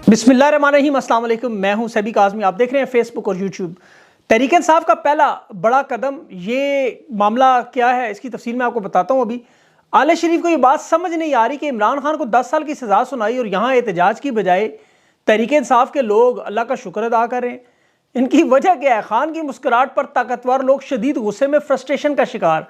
बिस्मिल्लाहिर्रहमानिर्रहीम, अस्सलाम वालेकुम। मैं हूं सभी काज़मी। आप देख रहे हैं फेसबुक और यूट्यूब। तहरीक इंसाफ का पहला बड़ा कदम, ये मामला क्या है इसकी तफसील मैं आपको बताता हूं। अभी आले शरीफ को ये बात समझ नहीं आ रही कि इमरान खान को 10 साल की सज़ा सुनाई और यहाँ एहतजाज की बजाय तहरीक इंसाफ के लोग अल्लाह का शुक्र अदा कर रहे हैं। इनकी वजह क्या है? खान की मुस्कुराहट पर ताकतवर लोग शदीद गुस्से में, फ्रस्ट्रेशन का शिकार।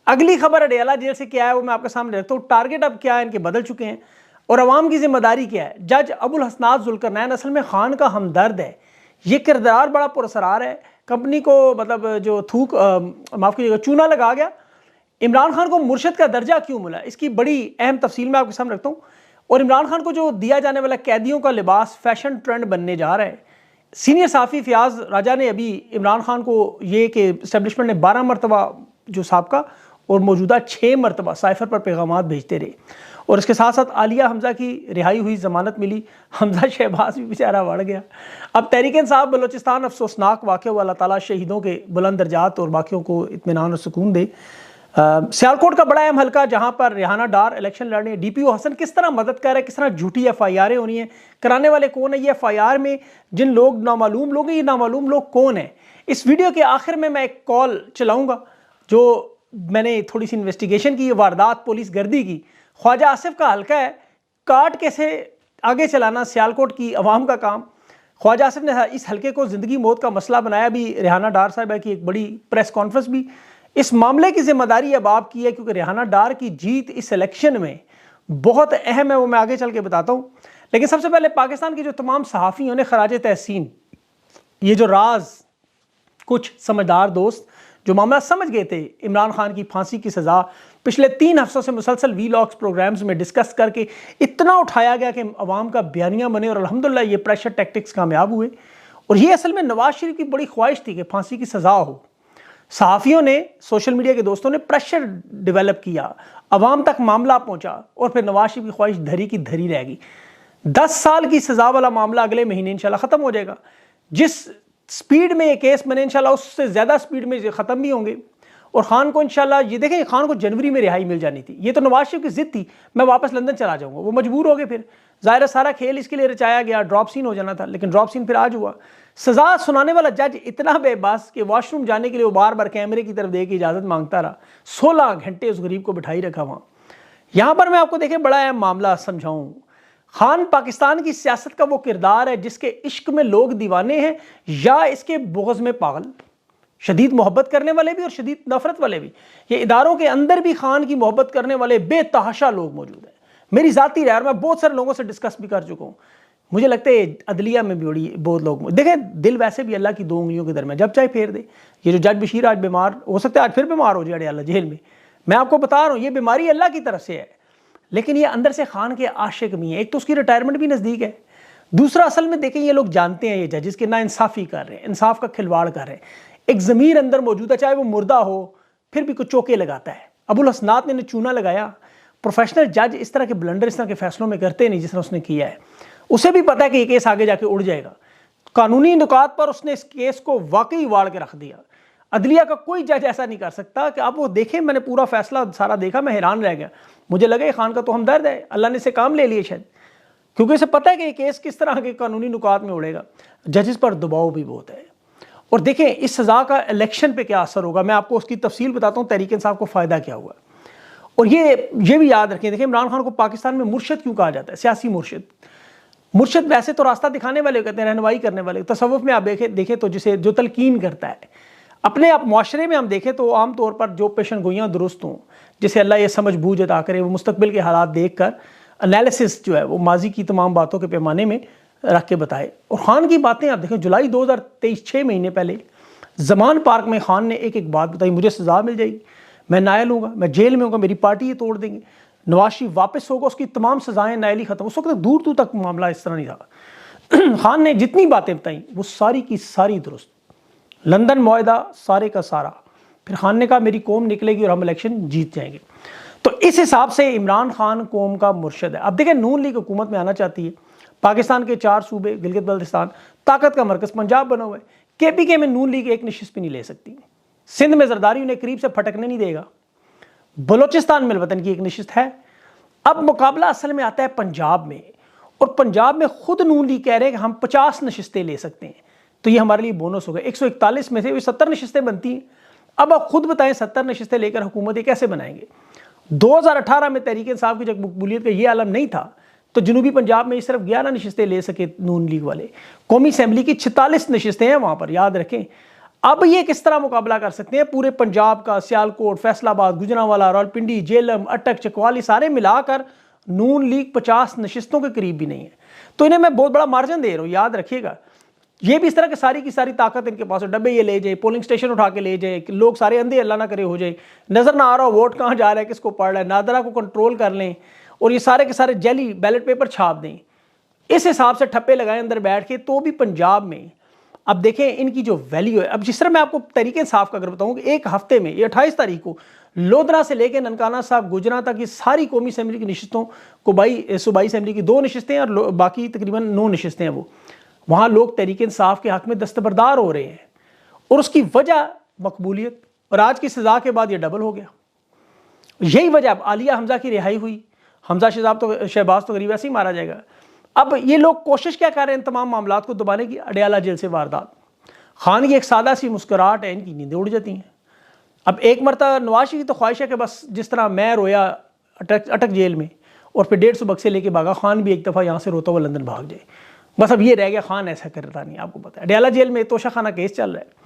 अगली खबर अडयाला जेल से क्या है वो मैं आपके सामने रखता हूँ। टारगेट अब क्या है, इनके बदल चुके हैं और अवाम की जिम्मेदारी क्या है। जज अबुल हसनात जुल्करनैन असल में खान का हमदर्द है। ये किरदार बड़ा पुरअसरार है। कंपनी को मतलब जो थूक माफ़ कीजिएगा चूना लगा गया। इमरान खान को मुर्शद का दर्जा क्यों मिला, इसकी बड़ी अहम तफसील मैं आपके सामने रखता हूँ। और इमरान खान को जो दिया जाने वाला कैदियों का लिबास फैशन ट्रेंड बनने जा रहा है। सीनियर साफ़ी फयाज राजा ने अभी इमरान खान को ये कि इस्टेब्लिशमेंट ने 12 मरतबा जो साबका और मौजूदा 6 मरतबा साइफर पर पैगामात भेजते रहे और इसके साथ साथ आलिया हमजा की रिहाई हुई, ज़मानत मिली। हमजा शहबाज भी बेचारा बढ़ गया। अब तहरीक इंसाफ बलोचिस्तान अफसोसनाक वाक़या, अल्लाह ताला शहीदों के बुलंद दर्जात और बाकियों को इत्मीनान और सुकून दे। सियालकोट का बड़ा अहम हल्का जहाँ पर रेहाना डार इलेक्शन लड़ रही है। DPO हसन किस तरह मदद कर रहा है, किस तरह झूठी FIR हो रही हैं, कराने वाले कौन है, ये FIR में जिन लोग नामालूम लोग हैं, ये नामालूम लोग कौन है। इस वीडियो के आखिर में मैं एक कॉल चलाऊँगा जो मैंने थोड़ी सी इन्वेस्टिगेशन की, वारदात पुलिस गर्दी की। ख्वाजा आसिफ का हल्का है, काट कैसे आगे चलाना सियालकोट की अवाम का काम। ख्वाजा आसिफ ने इस हल्के को ज़िंदगी मौत का मसला बनाया। भी रेहाना डार साहिबा की एक बड़ी प्रेस कॉन्फ्रेंस भी। इस मामले की जिम्मेदारी अब आपकी है क्योंकि रेहाना डार की जीत इस इलेक्शन में बहुत अहम है, वो मैं आगे चल के बताता हूँ। लेकिन सबसे पहले पाकिस्तान के जो तमाम सहाफ़ी उन्हें खराज तहसीन। ये जो राज कुछ समझदार दोस्त जो मामला समझ गए थे, इमरान खान की फांसी की सज़ा पिछले 3 हफ्तों से मुसलसल वीलॉग्स प्रोग्राम्स में डिस्कस करके इतना उठाया गया कि अवाम का बयानिया बने और अल्हम्दुलिल्लाह ये प्रेशर टैक्टिक्स कामयाब हुए। और ये असल में नवाज शरीफ की बड़ी ख्वाहिश थी कि फांसी की सज़ा हो। सहाफ़ियों ने, सोशल मीडिया के दोस्तों ने प्रेशर डेवलप किया, अवाम तक मामला पहुँचा और फिर नवाज शरीफ की ख्वाहिश धरी की धरी रह गई। 10 साल की सज़ा वाला मामला अगले महीने इंशाल्लाह ख़त्म हो जाएगा। जिस स्पीड में ये केस बने इंशाल्लाह उससे ज़्यादा स्पीड में ख़त्म भी होंगे। और ख़ान को इंशाल्लाह, ये देखें, ख़ान को जनवरी में रिहाई मिल जानी थी। ये तो नवाज शरीफ की ज़िद थी, मैं वापस लंदन चला जाऊँगा। वो मजबूर हो गए। फिर ज़ाहिर सारा खेल इसके लिए रचाया गया, ड्रॉप सीन हो जाना था, लेकिन ड्रॉप सीन फिर आज हुआ। सज़ा सुनाने वाला जज इतना बेबस कि वॉशरूम जाने के लिए वो बार बार कैमरे की तरफ देख के इजाज़त मांगता रहा। 16 घंटे उस गरीब को बिठाई रखा वहाँ। यहाँ पर मैं आपको देखें बड़ा अहम मामला समझाऊँ। खान पाकिस्तान की सियासत का वो किरदार है जिसके इश्क में लोग दीवाने हैं या इसके बुग़्ज़ में पागल। शदीद मोहब्बत करने वाले भी और शदीद नफरत वाले भी। ये इदारों के अंदर भी खान की मोहब्बत करने वाले बेतहाशा लोग मौजूद हैं। मेरी ज़ाती राय, और मैं बहुत सारे लोगों से डिस्कस भी कर चुका हूँ, मुझे लगता है अदलिया में भी बहुत लोग देखें, दिल वैसे भी अल्लाह की 2 उंगलियों के दरमियान, जब चाहे फेर दे। ये जो जज बशीर आज बीमार हो सकता है, आज फिर बीमार हो जाए अडयाला जेल में, मैं आपको बता रहा हूँ, ये बीमारी अल्लाह की तरफ से है। लेकिन ये अंदर से खान के आशिक भी हैं। एक तो उसकी रिटायरमेंट भी नज़दीक है, दूसरा असल में देखें ये लोग जानते हैं ये जजेस के ना इंसाफ़ी कर रहे हैं, इंसाफ का खिलवाड़ कर रहे हैं। एक ज़मीर अंदर मौजूद है, चाहे वो मुर्दा हो फिर भी कुछ चौके लगाता है। अबुल हसनात ने चूना लगाया। प्रोफेशनल जज इस तरह के ब्लंडर, इस तरह के फैसलों में करते नहीं जिस तरह उसने किया है। उसे भी पता है कि ये केस आगे जाके उड़ जाएगा। कानूनी नुकात पर उसने इस केस को वाकई वाड़ के रख दिया। अदलिया का कोई जज ऐसा नहीं कर सकता कि आप वो देखें। मैंने पूरा फैसला सारा देखा, मैं हैरान रह गया। मुझे लगा खान का तो हमदर्द है, अल्लाह ने इसे काम ले लिया शायद, क्योंकि इसे पता है कि ये केस किस तरह के कानूनी नुकात में उड़ेगा। जजेस पर दबाव भी बहुत है। और देखें इस सज़ा का इलेक्शन पे क्या असर होगा, मैं आपको उसकी तफसील बताता हूँ। तहरीक इंसाफ को फ़ायदा क्या हुआ। और ये भी याद रखें, देखें इमरान खान को पाकिस्तान में मुर्शद क्यों कहा जाता है, सियासी मुर्शद। मुर्शद वैसे तो रास्ता दिखाने वाले कहते हैं, रहनुमाई करने वाले। तसव्वुफ में आप देखें तो जिसे जो तलकीन करता है। अपने आप माशरे में हम देखें तो आम तौर पर जो पेशन गोइयाँ दुरुस्त हों, जिसे अल्लाह ये समझ बूझ अता करे, वो मुस्तकबिल के हालात देख कर एनालिसिस जो है वो माजी की तमाम बातों के पैमाने में रख के बताए। और खान की बातें आप देखें, जुलाई 2023, 6 महीने पहले जमान पार्क में खान ने एक बात बताई, मुझे सज़ा मिल जाएगी, मैं नायल हूँगा, मैं जेल में हूँगा, मेरी पार्टी ये तोड़ देंगे, नवाज शरीफ वापस होगा, उसकी तमाम सज़ाएँ नायली ख़त्म। उस वक्त दूर दूर तक मामला इस तरह नहीं था। खान ने जितनी बातें बताई वो सारी की सारी दुरुस्त। लंदन मुआहदा सारे का सारा। फिर खान ने कहा मेरी कौम निकलेगी और हम इलेक्शन जीत जाएंगे। तो इस हिसाब से इमरान खान कौम का मुर्शद है। अब देखें नून लीग हुकूमत में आना चाहती है। पाकिस्तान के 4 सूबे, गिलगित बल्तिस्तान, ताकत का मरकज़ पंजाब बना हुआ है। KPK में नून लीग एक नशिस्त भी नहीं ले सकती। सिंध में जरदारी उन्हें करीब से फटकने नहीं देगा। बलोचिस्तान में वतन की एक नशिस्त है। अब मुकाबला असल में आता है पंजाब में। और पंजाब में खुद नून लीग कह रहे हैं कि हम 50 नशिस्तें ले सकते हैं, तो ये हमारे लिए बोनस होगा। 141 में से 70 नशिस्तें बनती हैं। अब आप खुद बताएं 70 नशिस्तें लेकर हुकूमत ये कैसे बनाएंगे? 2018 में तहरीक इंसाफ की जब मकबूलियत का ये आलम नहीं था तो जनूबी पंजाब में सिर्फ 11 नशिस्तें ले सके नून लीग वाले। कौमी असम्बली की 46 नशिस्तें हैं वहाँ पर, याद रखें। अब ये किस तरह मुकाबला कर सकते हैं? पूरे पंजाब का सियालकोट, फैसलाबाद, गुजरांवाला, रावलपिंडी, जेलम, अटक, चकवाली सारे मिलाकर नून लीग 50 नशिस्तों के करीब भी नहीं है। तो इन्हें मैं बहुत बड़ा मार्जिन दे रहा हूँ, याद रखिएगा। ये भी इस तरह की सारी ताकत इनके पास है। डब्बे ये ले जाए, पोलिंग स्टेशन उठा के ले जाए, लोग सारे अंधे अल्लाह ना करे हो जाए, नजर ना आ रहा हो वोट कहाँ जा रहा है, किसको पड़ रहा है, नादरा को कंट्रोल कर लें और ये सारे के सारे जेली बैलेट पेपर छाप दें। इस हिसाब से ठप्पे लगाएं अंदर बैठ के, तो भी पंजाब में अब देखें इनकी जो वैल्यू है। अब जिस तरह मैं आपको तहरीक इंसाफ का अगर बताऊं कि एक हफ्ते में, ये 28 तारीख को लोधरा से लेकर ननकाना साहब, गुजरां तक की सारी कौमी असम्बली की नशिस्तों को, सूबाई असम्बली की 2 नशिस्तें और बाकी तकरीबन 9 नशिस्तें हैं, वो वहाँ लोग तहरीक इंसाफ के हक में दस्तबरदार हो रहे हैं। और उसकी वजह मकबूलियत, और आज की सज़ा के बाद ये डबल हो गया। यही वजह, अब आलिया हमजा की रिहाई हुई, हमजा शहबाज तो गरीब ऐसे ही मारा जाएगा। अब ये लोग कोशिश क्या कर रहे हैं इन तमाम मामला को दबाने की? अडयाला जेल से वारदात, खान की एक सादा सी मुस्कुराहट है, इनकी नींदें उड़ जाती हैं। अब एक मरतबा नवाज शरीफ की तो ख्वाहिश है कि बस जिस तरह मैं रोया अटक जेल में और फिर 150 बक्से लेके भागा, खान भी एक दफ़ा यहाँ से रोता हुआ लंदन भाग जाए। बस अब ये रह गया, खान ऐसा करता नहीं। आपको पता है अडयाला जेल में तोशा खाना केस चल रहा है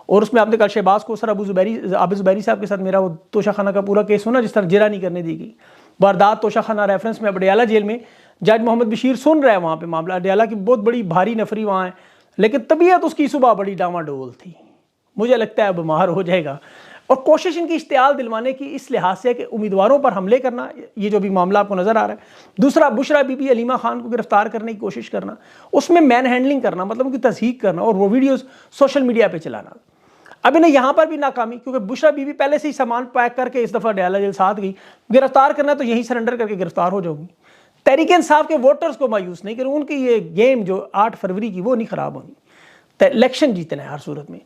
और उसमें आपने कल शहबाज को सर आबिद ज़ुबैरी साहब के साथ मेरा वो तोशा खाना का पूरा केस सुना, जिस तरह जिरा नहीं करने दी गई वारदात तोशा खाना रेफरेंस में। अडयाला जेल में जज मोहम्मद बशीर सुन रहा है वहाँ पे मामला। अडयाला की बहुत बड़ी भारी नफरी वहाँ है, लेकिन तबीयत उसकी सुबह बड़ी डामाडोल थी, मुझे लगता है बीमार हो जाएगा। और कोशिश इनकी इश्तियाल दिलवाने की इस लिहाज से कि उम्मीदवारों पर हमले करना, ये जो भी मामला आपको नज़र आ रहा है। दूसरा, बुशरा बीबी अलीमा खान को गिरफ्तार करने की कोशिश करना, उसमें मैन हैंडलिंग करना, मतलब उनकी तस्दीक करना और वो वीडियोज़ सोशल मीडिया पर चलाना। अब इन्हें यहाँ पर भी नाकामी, क्योंकि बुशरा बीबी पहले से ही सामान पैक करके इस दफ़ा अडयाला जेल साथ गई। गिरफ्तार करना तो यहीं सरेंडर करके गिरफ्तार हो जाऊंगी। तहरीक इंसाफ के वोटर्स को मायूस नहीं करूँ, उनकी ये गेम जो 8 फरवरी की वो नहीं ख़राब होनी। इलेक्शन जीतना है हर सूरत में।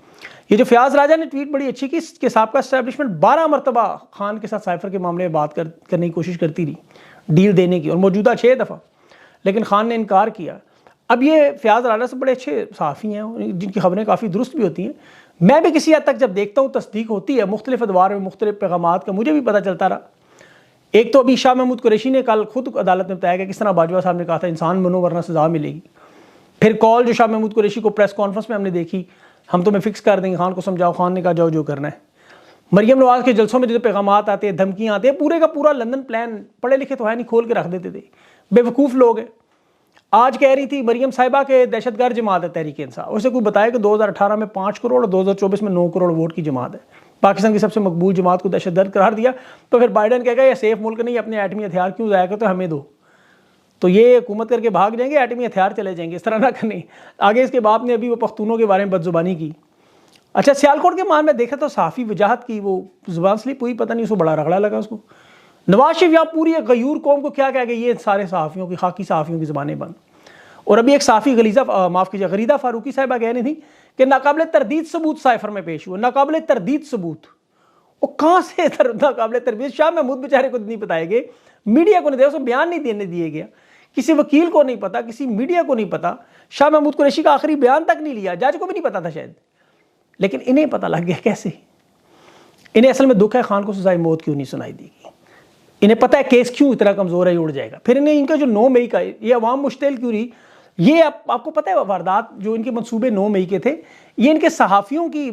ये जो फयाज राजा ने ट्वीट बड़ी अच्छी की कि साबका एस्टैब्लिशमेंट 12 मरतबा खान के साथ साइफर के मामले में बात करने की कोशिश करती रही, डील देने की, और मौजूदा 6 दफ़ा, लेकिन खान ने इनकार किया। अब ये फयाज राजा से बड़े अच्छे सहाफ़ी हैं जिनकी खबरें काफ़ी दुरुस्त भी होती हैं। मैं भी किसी हद तक जब देखता हूँ तस्दीक होती है मुख्तलिफ अदवार में मुख्तलिफ पैगामात का, मुझे भी पता चलता रहा। एक तो अभी शाह महमूद कुरैशी ने कल खुद अदालत में बताया कि किस तरह बाजवा साहब ने कहा था इंसान बनो वरना सज़ा मिलेगी। फिर कॉल जो शाह महमूद कुरैशी को प्रेस कॉन्फ्रेंस में हमने देखी, हम तुम्हें फिक्स कर देंगे, खान को समझाओ, खान ने कहा जाओ जो करना है। मरियम नवाज के जलसों में जो पैगामात आते हैं, धमकियाँ आती हैं, पूरे का पूरा लंदन प्लान, पढ़े लिखे तो है नहीं, खोल के रख देते थे, बेवकूफ़ लोग हैं। आज कह रही थी मरियम साहिबा के दहशतगर्द जमात है तहरीक इंसाफ, उसे कोई बताया कि 2018 में 5 करोड़ और 2024 में 9 करोड़ वोट की जमात है। पाकिस्तान की सबसे मकबूल जमात को दहशतगर्द करार दिया, तो फिर बाइडन कहेगा ये सेफ मुल्क नहीं, अपने एटमी हथियार क्यों ज़ाया करते, हमें दो। तो ये हुकूमत करके भाग जाएंगे, एटमी हथियार चले जाएंगे, इस तरह ना करने। आगे इसके बाप ने अभी वो पख्तूनों के बारे में बदजुबानी की। अच्छा, सियालकोट के मान में देखा तो साफ़ी वजाहत की, वो जुबान स्लिप हुई, पता नहीं उसको बड़ा रगड़ा लगा उसको। नवाज शरीफ यहाँ पूरी गयूर कौम को क्या कह गए, ये सारे सहाफ़ियों की, खाकी सहाफ़ियों की ज़बानें बंद। और अभी एक साफ़ी गरीदा फारूकी साहिबा कह रही थी कि नाकाबिले तरदीद सबूत साइफर में पेश हुआ। नाकाबिले तरदीद सबूत, वो कहाँ से नाकाबिले तरदीद? शाह महमूद बेचारे को नहीं बताए गए, मीडिया को नहीं दिया, उसको बयान नहीं देने दिए गया, किसी वकील को नहीं पता, किसी मीडिया को नहीं पता। शाह महमूद कुरैशी का आखिरी बयान तक नहीं लिया, जज को भी नहीं पता था शायद, लेकिन इन्हें पता लग गया। कैसे? इन्हें असल में दुख है खान को सजाए मौत क्यों नहीं सुनाई दी गई। इन्हें पता है केस क्यों इतना कमज़ोर है, उड़ जाएगा। फिर इन्हें इनका जो 9 मई का ये अवाम मुश्तिल क्यों रही, ये आपको पता है वारदात जो इनके मंसूबे 9 मई के थे, ये इनके सहाफ़ियों की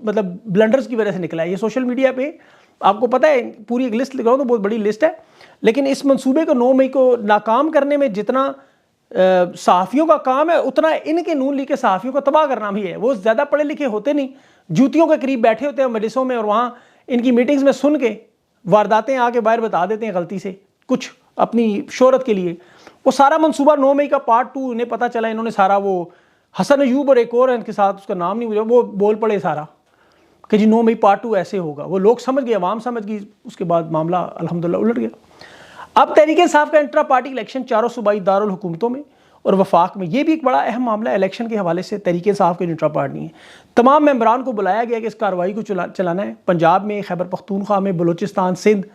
मतलब ब्लंडर्स की वजह से निकला है। ये सोशल मीडिया पे आपको पता है, पूरी एक लिस्ट लिख रहा हूँ तो बहुत बड़ी लिस्ट है, लेकिन इस मंसूबे को 9 मई को नाकाम करने में जितना सहाफ़ियों का काम है, उतना इनके नून लीग के सहाफ़ियों को तबाह करना भी है। वो ज़्यादा पढ़े लिखे होते नहीं, जूतियों के करीब बैठे होते हैं मजलिसों में, और वहाँ इनकी मीटिंग्स में सुन के वारदातें आके बाहर बता देते हैं गलती से, कुछ अपनी शोहरत के लिए। वो सारा मंसूबा 9 मई का पार्ट 2 इन्हें पता चला, इन्होंने सारा वो हसन अयूब और एक और है इनके साथ, उसका नाम नहीं मुझे, वो बोल पड़े सारा कि जी 9 मई पार्ट 2 ऐसे होगा। वो लोग समझ गए, अवाम समझ गई, उसके बाद मामला अल्हम्दुलिल्लाह उलट गया। अब तहरीक इंसाफ का इंट्रा पार्टी इलेक्शन 4 सूबाई दारुल हुकूमतों में और वफाक में, ये भी एक बड़ा अहम मामला है इलेक्शन के हवाले से। तहरीक इंसाफ के इंट्रा पार्टी है, तमाम मेंबरान को बुलाया गया कि इस कार्रवाई को चलाना है। पंजाब में, खैबर पख्तूनख्वा में, बलूचिस्तान, सिंध,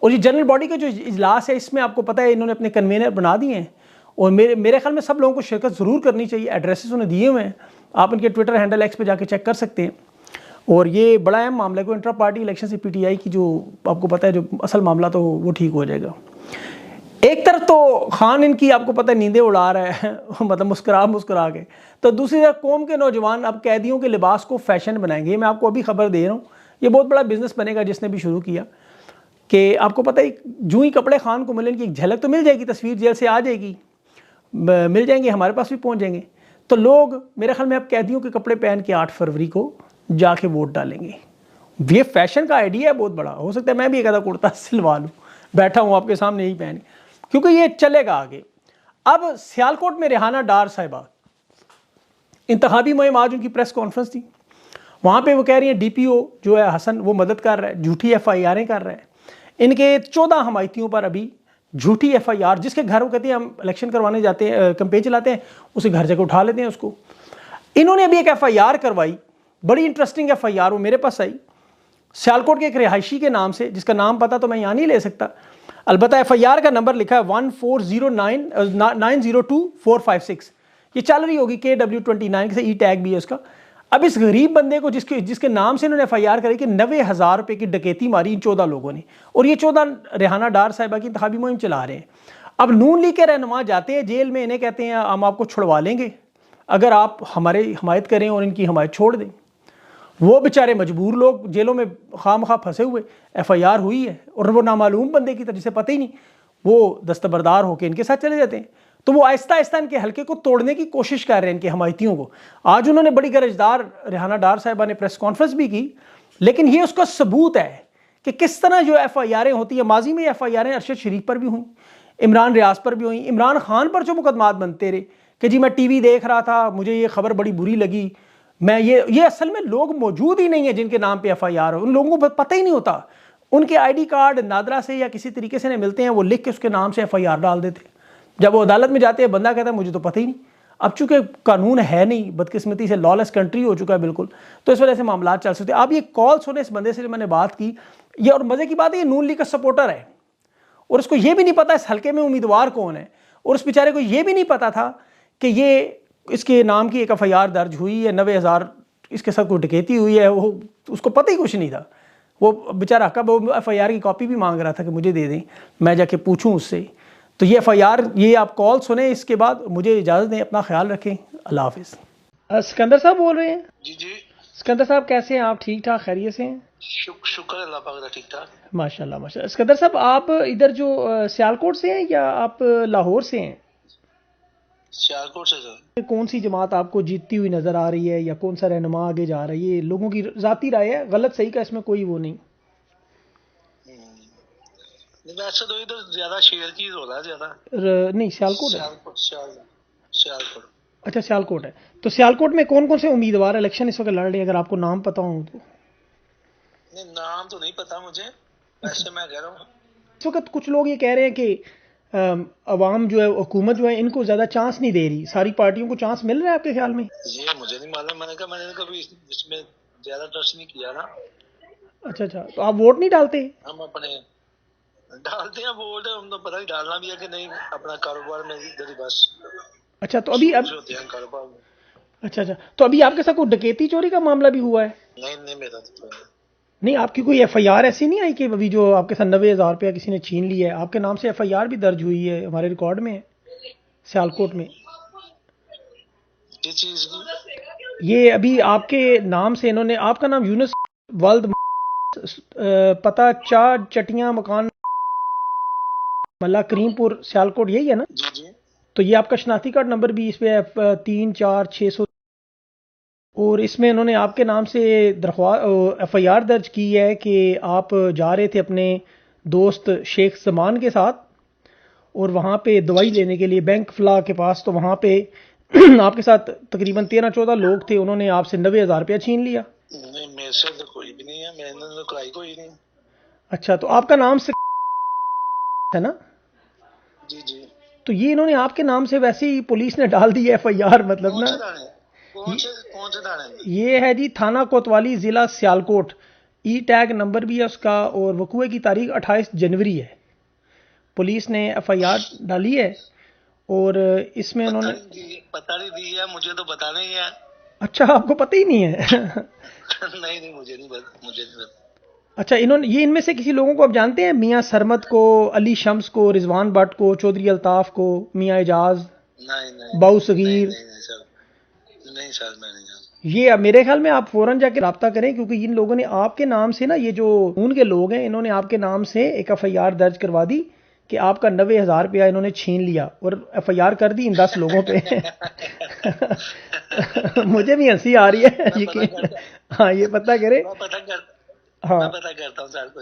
और ये जनरल बॉडी का जो इजलास है, इसमें आपको पता है इन्होंने अपने कन्वेनर बना दिए हैं और मेरे ख्याल में सब लोगों को शिरकत ज़रूर करनी चाहिए। एड्रेसेस उन्हें दिए हुए हैं, आप इनके ट्विटर हैंडल एक्स पे जाके चेक कर सकते हैं। और ये बड़ा अहम मामला है को इंट्रा पार्टी इलेक्शन से पीटीआई की जो आपको पता है जो असल मामला तो वो ठीक हो जाएगा। एक तरफ तो खान इनकी आपको पता है नींदें उड़ा रहा है मतलब मुस्कुरा के, तो दूसरी तरफ कौम के नौजवान अब कैदियों के लिबास को फैशन बनाएंगे। मैं आपको अभी खबर दे रहा हूँ, ये बहुत बड़ा बिजनेस बनेगा जिसने भी शुरू किया कि आपको पता है जूं ही कपड़े खान को मिलेंगे एक झलक तो मिल जाएगी, तस्वीर जेल से आ जाएगी, मिल जाएंगे, हमारे पास भी पहुँच जाएंगे, तो लोग मेरे ख्याल में अब कैदियों के कपड़े पहन के 8 फरवरी को जाके वोट डालेंगे। ये फैशन का आइडिया है बहुत बड़ा, हो सकता है मैं भी एक आधा कुर्ता सिलवा लूँ, बैठा हूँ आपके सामने यही पहन, क्योंकि ये चलेगा आगे। अब सियालकोट में रेहाना डार साहिबा, इंतखाबी मुहिम, आज उनकी प्रेस कॉन्फ्रेंस थी, वहाँ पे वो कह रही हैं डीपीओ जो है हसन वो मदद कर रहा है, झूठी एफआईआरें कर रहा है, इनके 14 हमायतियों पर अभी झूठी एफआईआर, जिसके घर वो कहते हैं हम इलेक्शन करवाने जाते हैं, कैंपेन चलाते हैं, उसे घर जाकर उठा लेते हैं उसको। इन्होंने अभी एक एफआईआर करवाई, बड़ी इंटरेस्टिंग एफआईआर, वो मेरे पास आई, सियालकोट के एक रिहायशी के नाम से, जिसका नाम पता तो मैं यहाँ नहीं ले सकता, अलबत्ता एफआईआर का नंबर लिखा है 1409456। ये चल रही होगी KW29 से, ई टैग भी है उसका। अब इस गरीब बंदे को जिसके नाम से इन्होंने एफआईआर करी कि 90,000 रुपये की डकैती मारी इन 14 लोगों ने, और ये 14 रेहाना डार साहिबा की इंतखाबी मुहिम चला रहे हैं। अब नून लीग के रहनुमा जाते हैं जेल में, इन्हें कहते हैं हम आपको छुड़वा लेंगे अगर आप हमारी हमायत करें और इनकी हमायत छोड़ दें। वो बेचारे मजबूर लोग जेलों में खामखा फंसे हुए, एफआईआर हुई है और वो नामालूम बंदे की तरह जिसे पता ही नहीं, वो दस्तबरदार होकर इनके साथ चले जाते हैं। तो वो आहिस्ता आहिस्ता इनके हल्के को तोड़ने की कोशिश कर रहे हैं, इनके हमायतियों को। आज उन्होंने बड़ी गरजदार रेहाना डार साहिबा ने प्रेस कॉन्फ्रेंस भी की, लेकिन ये उसका सबूत है कि किस तरह जो एफआईआरें होती है, माजी में एफआईआरें अरशद शरीफ पर भी हुई, इमरान रियाज पर भी हुई, इमरान खान पर जो मुकदमात बनते रहे कि जी मैं टीवी देख रहा था, मुझे ये खबर बड़ी बुरी लगी, मैं ये असल में लोग मौजूद ही नहीं है जिनके नाम पे एफआईआर हो, उन लोगों को पता ही नहीं होता, उनके आईडी कार्ड नादरा से या किसी तरीके से मिलते हैं, वो लिख के उसके नाम से एफआईआर डाल देते हैं। जब वो अदालत में जाते हैं बंदा कहता है मुझे तो पता ही नहीं। अब चूंकि कानून है नहीं, बदकिस्मती से लॉलेस कंट्री हो चुका है बिल्कुल, तो इस वजह से मामला चल सकते हैं। अब ये कॉल सुने इस बंदे से मैंने बात की, ये और मजे की बात है ये नून लीग का सपोर्टर है और उसको ये भी नहीं पता इस हल्के में उम्मीदवार कौन है, और उस बेचारे को ये भी नहीं पता था कि ये इसके नाम की एक एफआईआर दर्ज हुई है, 90,000 इसके साथ कोई डकैती हुई है, वो उसको पता ही कुछ नहीं था। वो बेचारा कब एफआईआर की कॉपी भी मांग रहा था कि मुझे दे दें, मैं जाके पूछूं उससे। तो ये एफआईआर, ये आप कॉल सुने, इसके बाद मुझे इजाज़त दें, अपना ख्याल रखें, अल्लाह हाफिज़। सिकंदर साहब बोल रहे हैं? जी जी। सिकंदर साहब कैसे हैं आप? ठीक ठाक खैरियत से हैं? शुक्र अल्लाह पाक का, ठीक ठाक माशाल्लाह माशाल्लाह। सिकंदर साहब आप इधर जो सियालकोट से हैं या आप लाहौर से हैं? सियालकोट से सर। कौन सी जमात आपको जीतती हुई नजर आ रही है या कौन सा रहनुमा आगे जा रहा है? ये लोगों की जाती राय है, गलत सही का इसमें कोई वो नहीं। वैसे तो इधर ज्यादा शेर की हो रहा है, ज्यादा नहीं सियालकोट है। सियालकोट। अच्छा सियालकोट है। तो सियालकोट में कौन कौन से उम्मीदवार इलेक्शन इस वक्त लड़ रहे हैं, अगर आपको नाम पता हो तो? नहीं नाम तो नहीं पता मुझे, वैसे मैं कह रहा हूँ इस वक्त कुछ लोग ये कह रहे हैं कि अवाम जो है, हुकूमत जो है, इनको ज्यादा चांस नहीं दे रही, सारी पार्टियों को चांस मिल रहा है आपके ख्याल में? ये मुझे नहीं मालूम, मैंने कभी इसमें ज्यादा ट्रस्ट नहीं किया ना। अच्छा अच्छा, तो आप वोट नहीं डालते? हम अपने डालते हैं वोट, हम तो पता ही डालना भी है कि नहीं, अपना कारोबार में इधर ही बस। अच्छा तो अभी होते हैं कारोबार में। अच्छा अच्छा, तो अभी आपके साथ कोई डकैती चोरी का मामला भी हुआ है? नहीं मेरा तो नहीं, आपकी कोई एफआईआर ऐसी नहीं आई कि अभी जो आपके साथ 90,000 रुपया किसी ने छीन लिया है? आपके नाम से एफआईआर भी दर्ज हुई है, हमारे रिकॉर्ड में है सियालकोट में। किस चीज की? ये अभी आपके नाम से इन्होंने, आपका नाम यूनुस वल्द, पता चार चटियां, मकान मल्ला करीमपुर, सियालकोट, यही है ना? जी जी। तो ये आपका शनाख्ती कार्ड नंबर भी इस पे है 34600, और इसमें इन्होंने आपके नाम से एफआईआर दर्ज की है कि आप जा रहे थे अपने दोस्त शेख जमान के साथ और वहाँ पे दवाई लेने के लिए बैंक फला के पास, तो वहाँ पे आपके साथ तकरीबन 13-14 लोग थे, उन्होंने आपसे 90,000 रुपया छीन लिया। नहीं मेरे से तो कोई भी नहीं है, मैंने तो कराई कोई नहीं। अच्छा, तो आपका नाम से है ना? जी जी। तो ये इन्होंने आपके नाम से वैसे ही पुलिस ने डाल दी है एफआईआर, मतलब ना। कौन से थाने? ये है जी थाना कोतवाली, जिला सियालकोट, ई टैग नंबर भी है उसका, और वकूए की तारीख 28 जनवरी है। पुलिस ने एफआईआर डाली है और इसमें उन्होंने पता नहीं दी है, मुझे तो पता नहीं है। अच्छा, आपको पता ही नहीं है? नहीं, मुझे नहीं पता। अच्छा, इन्होंने ये इनमें से किसी लोगों को आप जानते हैं? मियाँ सरमत को, अली शम्स को, रिजवान भट्ट को, चौधरी अल्ताफ को, मियाँ एजाज, नहीं बाऊ नहीं सगीर? नहीं सर, नहीं सर, मैं नहीं जानता। ये अब मेरे ख्याल में आप फौरन जाके रब्ता करें, क्योंकि इन लोगों ने आपके नाम से ना, ये जो खून के लोग हैं, इन्होंने आपके नाम से एक एफआईआर दर्ज करवा दी कि आपका 90,000 रुपया इन्होंने छीन लिया, और एफआईआर कर दी इन 10 लोगों पे। मुझे भी हंसी आ रही है मैं पता यकीन। करता हाँ, ये पता करें। मैं पता करता हाँ, मैं पता करता हूँ सर।